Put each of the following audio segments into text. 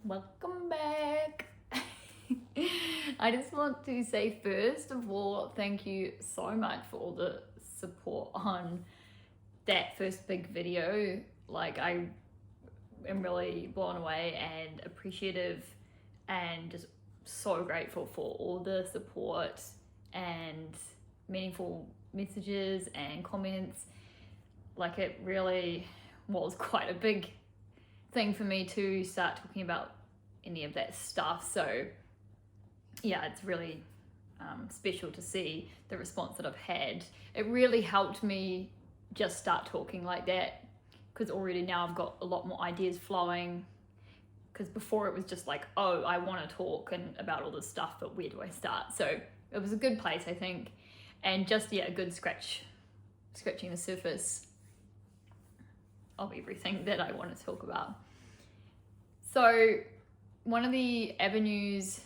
Welcome back. I just want to say first of all, thank you so much for all the support on that first big video. Like, I am really blown away and appreciative and just so grateful for all the support and meaningful messages and comments. Like, it really was quite a big thing for me to start talking about any of that stuff. So yeah, it's really special to see the response that I've had. It really helped me just start talking like that, because already now I've got a lot more ideas flowing, because before it was just like, oh, I want to talk and about all this stuff, but where do I start? So it was a good place, I think, and just a good scratching the surface of everything that I want to talk about. So one of the avenues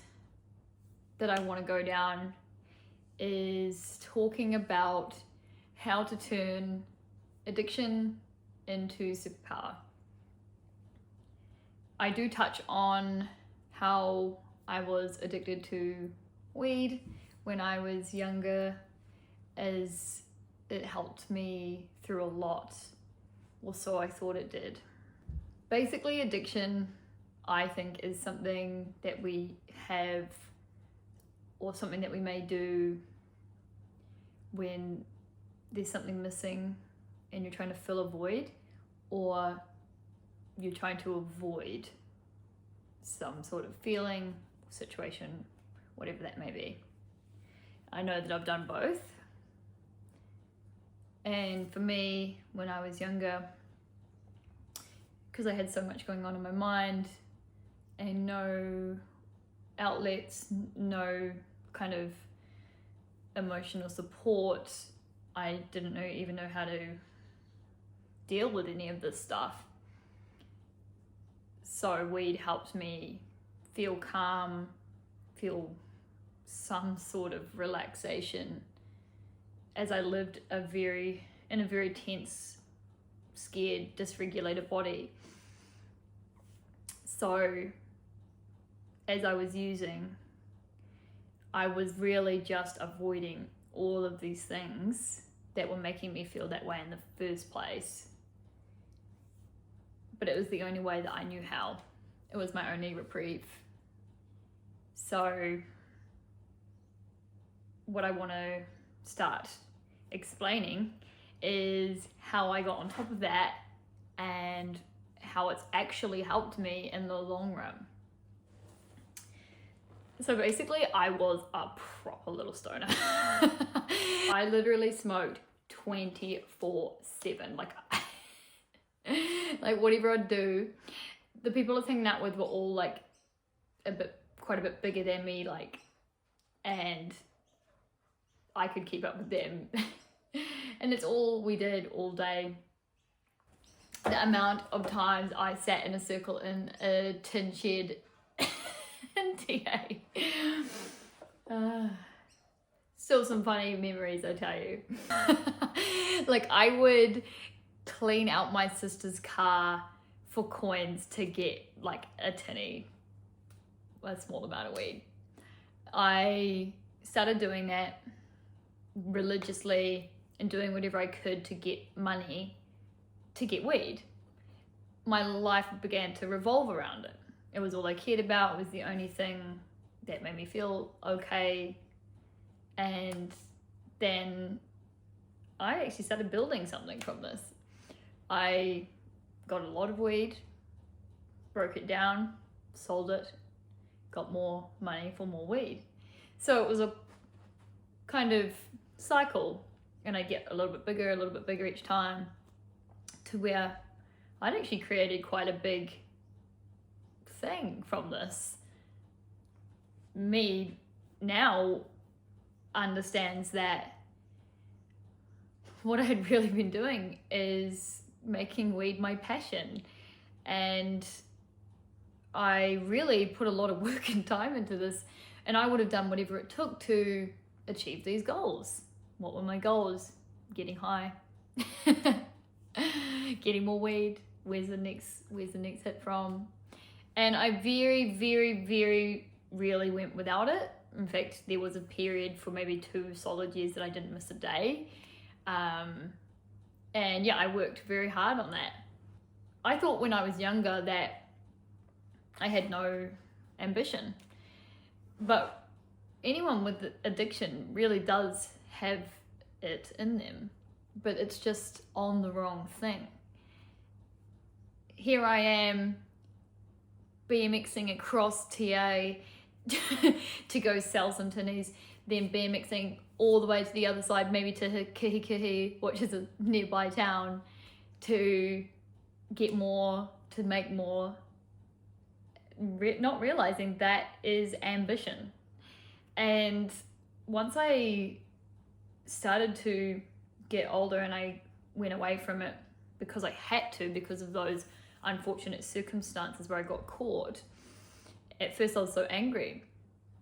that I want to go down is talking about how to turn addiction into superpower. I do touch on how I was addicted to weed when I was younger, as it helped me through a lot, or so I thought it did. Basically, addiction, I think, is something that we have, or something that we may do when there's something missing and you're trying to fill a void, or you're trying to avoid some sort of feeling, situation, whatever that may be. I know that I've done both. And for me, when I was younger, because I had so much going on in my mind and no outlets, no kind of emotional support, I didn't even know how to deal with any of this stuff. So weed helped me feel calm, feel some sort of relaxation, as I lived in a very tense, scared, dysregulated body. So as I was using, I was really just avoiding all of these things that were making me feel that way in the first place. But it was the only way that I knew how. It was my only reprieve. So what I want to start explaining is how I got on top of that and how it's actually helped me in the long run. So basically, I was a proper little stoner. I literally smoked 24/7. Like whatever I'd do, the people I was hanging out with were all like quite a bit bigger than me, and I could keep up with them. And it's all we did all day. The amount of times I sat in a circle in a tin shed in TA. Still some funny memories, I tell you. Like, I would clean out my sister's car for coins to get like a small amount of weed. I started doing that religiously and doing whatever I could to get money to get weed. My life began to revolve around it. It was all I cared about. It was the only thing that made me feel okay. And then I actually started building something from this. I got a lot of weed, broke it down, sold it, got more money for more weed. So it was a kind of cycle, and I get a little bit bigger each time, to where I'd actually created quite a big thing from this. Me now understands that what I had really been doing is making weed my passion, and I really put a lot of work and time into this, and I would have done whatever it took to achieve these goals. What were my goals? Getting high, getting more weed. Where's the next hit from? And I very, very, very rarely went without it. In fact, there was a period for maybe 2 solid years that I didn't miss a day. And yeah, I worked very hard on that. I thought when I was younger that I had no ambition. But anyone with addiction really does have it in them, but it's just on the wrong thing. Here I am BMXing across TA to go sell some tinnies, then BMXing all the way to the other side, maybe to Kihikihi, which is a nearby town, to get more, to make more, not realizing that is ambition. And once I started to get older and I went away from it because I had to, because of those unfortunate circumstances where I got caught, at first I was so angry.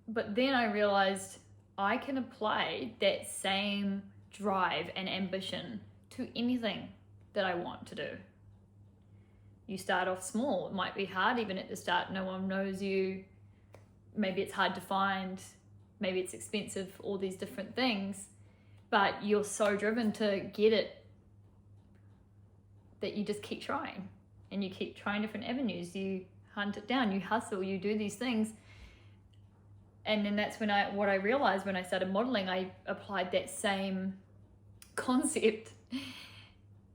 But then I realized I can apply that same drive and ambition to anything that I want to do. You start off small. It might be hard even at the start. No one knows you. Maybe it's hard to find. Maybe it's expensive, all these different things. But you're so driven to get it that you just keep trying. And you keep trying different avenues. You hunt it down. You hustle. You do these things. And then that's when what I realized when I started modeling, I applied that same concept.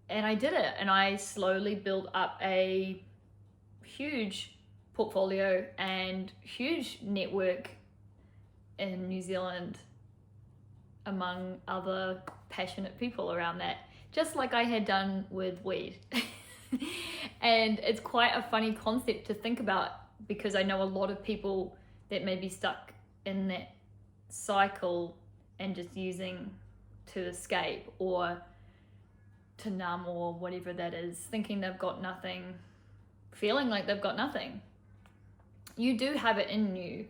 And I did it. And I slowly built up a huge portfolio and huge network in New Zealand among other passionate people around that, just like I had done with weed. And it's quite a funny concept to think about, because I know a lot of people that may be stuck in that cycle and just using to escape or to numb or whatever that is, thinking they've got nothing, feeling like they've got nothing. You do have it in you.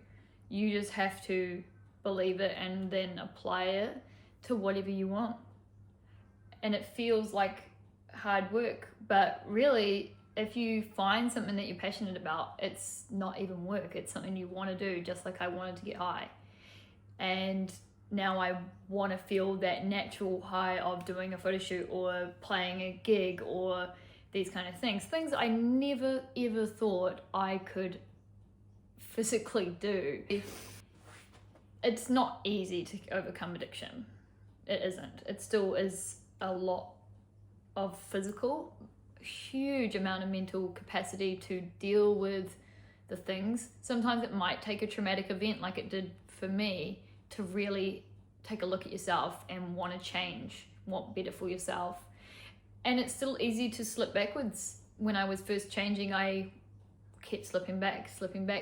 You just have to believe it and then apply it to whatever you want. And it feels like hard work, but really, if you find something that you're passionate about, it's not even work. It's something you want to do, just like I wanted to get high. And now I want to feel that natural high of doing a photo shoot or playing a gig or these kind of things. Things I never ever thought I could physically do. It's not easy to overcome addiction. It isn't. It still is a lot of physical, huge amount of mental capacity to deal with the things. Sometimes it might take a traumatic event like it did for me to really take a look at yourself and want to change, want better for yourself. And it's still easy to slip backwards. When I was first changing, I kept slipping back,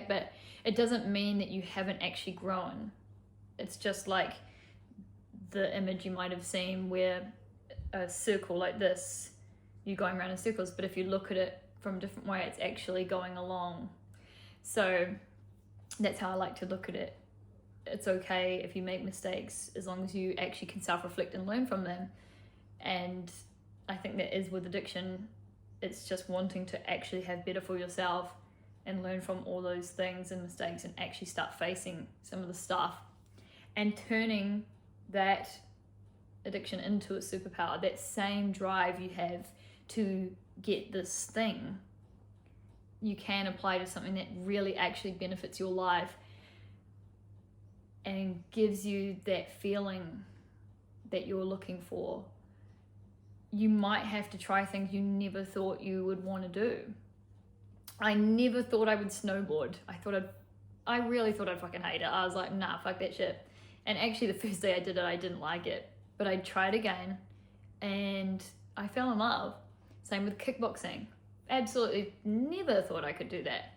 but it doesn't mean that you haven't actually grown. It's just like the image you might have seen where a circle like this, you're going around in circles, but if you look at it from a different way, it's actually going along. So that's how I like to look at it. It's okay if you make mistakes, as long as you actually can self-reflect and learn from them. And I think that is with addiction, it's just wanting to actually have better for yourself and learn from all those things and mistakes and actually start facing some of the stuff and turning that addiction into a superpower. That same drive you have to get this thing, you can apply to something that really actually benefits your life and gives you that feeling that you're looking for. You might have to try things you never thought you would want to do. I never thought I would snowboard. I really thought I'd fucking hate it. I was like, nah, fuck that shit. And actually the first day I did it, I didn't like it, but I tried again and I fell in love. Same with kickboxing. Absolutely never thought I could do that.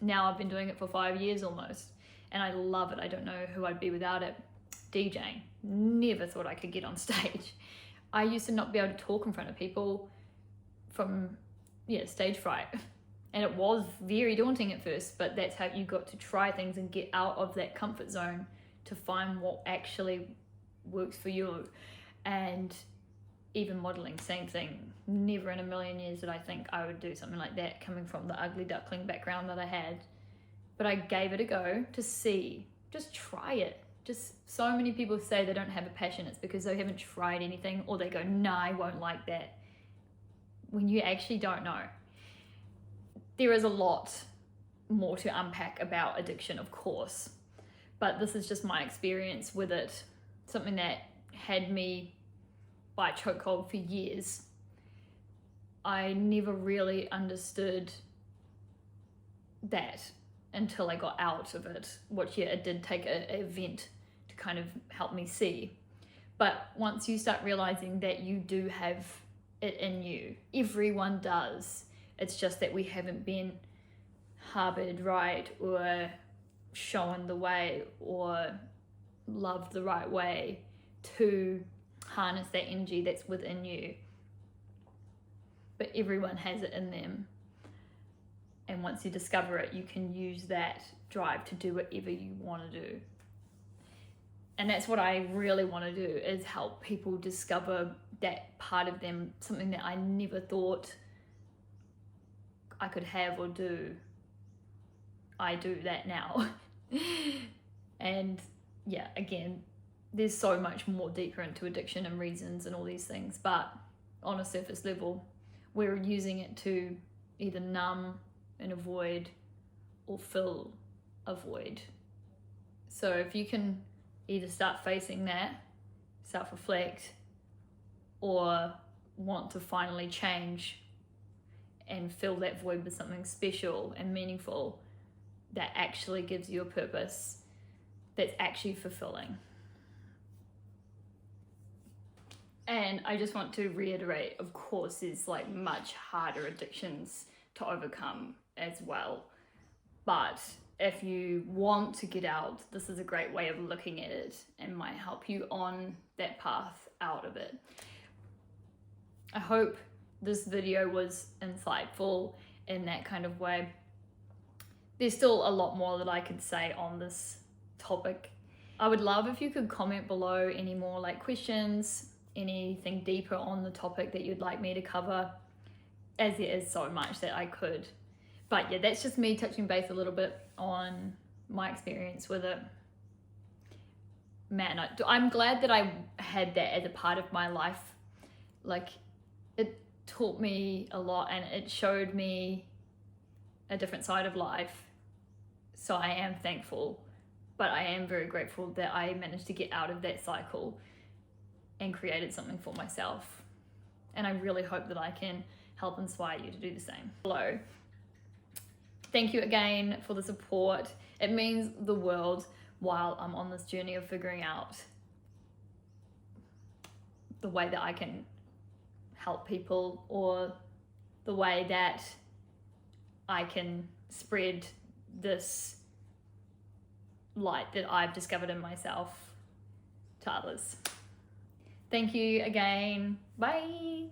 Now I've been doing it for 5 years almost and I love it. I don't know who I'd be without it. DJing. Never thought I could get on stage. I used to not be able to talk in front of people from stage fright. And it was very daunting at first, but that's how you got to try things and get out of that comfort zone to find what actually works for you. And even modeling, same thing. Never in a million years did I think I would do something like that, coming from the ugly duckling background that I had. But I gave it a go to see, just try it. Just so many people say they don't have a passion, it's because they haven't tried anything, or they go, nah, I won't like that. When you actually don't know. There is a lot more to unpack about addiction, of course, but this is just my experience with it. Something that had me by chokehold for years. I never really understood that until I got out of it, which, yeah, it did take an event to kind of help me see. But once you start realizing that you do have it in you, everyone does. It's just that we haven't been harbored right, or shown the way, or loved the right way to harness that energy that's within you. But everyone has it in them. And once you discover it, you can use that drive to do whatever you want to do. And that's what I really want to do, is help people discover that part of them, something that I never thought I could have or do. I do that now. And yeah, again, there's so much more deeper into addiction and reasons and all these things, but on a surface level, we're using it to either numb and avoid, or fill a void. So if you can either start facing that, self-reflect, or want to finally change and fill that void with something special and meaningful that actually gives you a purpose, that's actually fulfilling. And I just want to reiterate, of course, there's like much harder addictions to overcome as well. But if you want to get out, this is a great way of looking at it and might help you on that path out of it. I hope this video was insightful in that kind of way. There's still a lot more that I could say on this topic. I would love if you could comment below any more like questions, anything deeper on the topic that you'd like me to cover, as there is so much that I could. But yeah, that's just me touching base a little bit on my experience with it. Man, I'm glad that I had that as a part of my life. Like, it taught me a lot and it showed me a different side of life. So I am thankful, but I am very grateful that I managed to get out of that cycle and created something for myself. And I really hope that I can help inspire you to do the same. Hello. Thank you again for the support. It means the world while I'm on this journey of figuring out the way that I can help people, or the way that I can spread this light that I've discovered in myself to others. Thank you again. Bye.